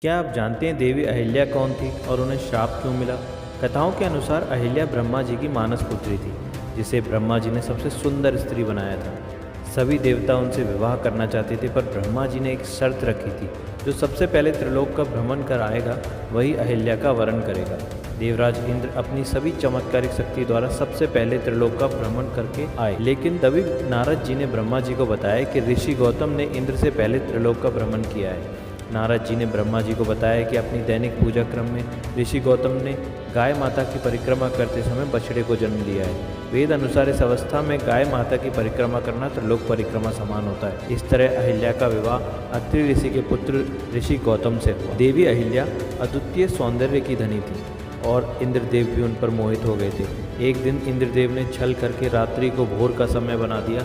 क्या आप जानते हैं देवी अहिल्या कौन थी और उन्हें श्राप क्यों मिला? कथाओं के अनुसार अहिल्या ब्रह्मा जी की मानस पुत्री थी, जिसे ब्रह्मा जी ने सबसे सुंदर स्त्री बनाया था। सभी देवता उनसे विवाह करना चाहते थे, पर ब्रह्मा जी ने एक शर्त रखी थी, जो सबसे पहले त्रिलोक का भ्रमण कर आएगा वही अहिल्या का वरण करेगा। देवराज इंद्र अपनी सभी चमत्कारिक शक्ति द्वारा सबसे पहले त्रिलोक का भ्रमण करके आए, लेकिन तभी नारद जी ने ब्रह्मा जी को बताया कि ऋषि गौतम ने इंद्र से पहले त्रिलोक का भ्रमण किया है। नारद जी ने ब्रह्मा जी को बताया कि अपनी दैनिक पूजा क्रम में ऋषि गौतम ने गाय माता की परिक्रमा करते समय बछड़े को जन्म दिया है। वेद अनुसार इस अवस्था में गाय माता की परिक्रमा करना त्रिलोक परिक्रमा समान होता है। इस तरह अहिल्या का विवाह अत्रि ऋषि के पुत्र ऋषि गौतम से हुआ। देवी अहिल्या अद्वितीय सौंदर्य की धनी थी और इंद्रदेव भी उन पर मोहित हो गए थे। एक दिन इंद्रदेव ने छल करके रात्रि को भोर का समय बना दिया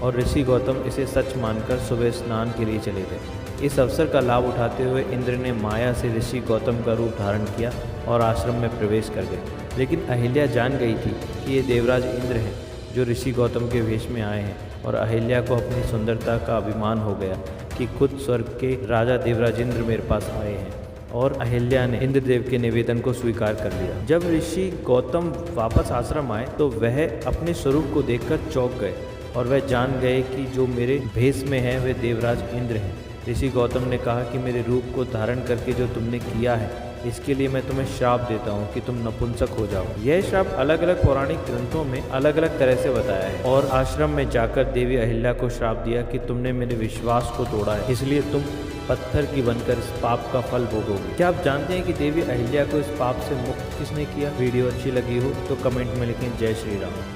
और ऋषि गौतम इसे सच मानकर सुबह स्नान के लिए चले गए। इस अवसर का लाभ उठाते हुए इंद्र ने माया से ऋषि गौतम का रूप धारण किया और आश्रम में प्रवेश कर गए। लेकिन अहिल्या जान गई थी कि ये देवराज इंद्र हैं जो ऋषि गौतम के वेश में आए हैं, और अहिल्या को अपनी सुंदरता का अभिमान हो गया कि खुद स्वर्ग के राजा देवराज इंद्र मेरे पास आए हैं। और अहिल्या ने इंद्रदेव के निवेदन को स्वीकार कर लिया। जब ऋषि गौतम वापस आश्रम आए तो वह अपने स्वरूप को देखकर चौंक गए और वह जान गए कि जो मेरे भेष में है वे देवराज इंद्र हैं। ऋषि गौतम ने कहा कि मेरे रूप को धारण करके जो तुमने किया है, इसके लिए मैं तुम्हें श्राप देता हूँ कि तुम नपुंसक हो जाओ। यह श्राप अलग अलग पौराणिक ग्रंथों में अलग अलग तरह से बताया है। और आश्रम में जाकर देवी अहिल्या को श्राप दिया कि तुमने मेरे विश्वास को तोड़ा है, इसलिए तुम पत्थर की बनकर इस पाप का फल भोगोगे। क्या आप जानते हैं कि देवी अहिल्या को इस पाप से मुक्त किसने किया? वीडियो अच्छी लगी हो तो कमेंट में लिखें जय श्री राम।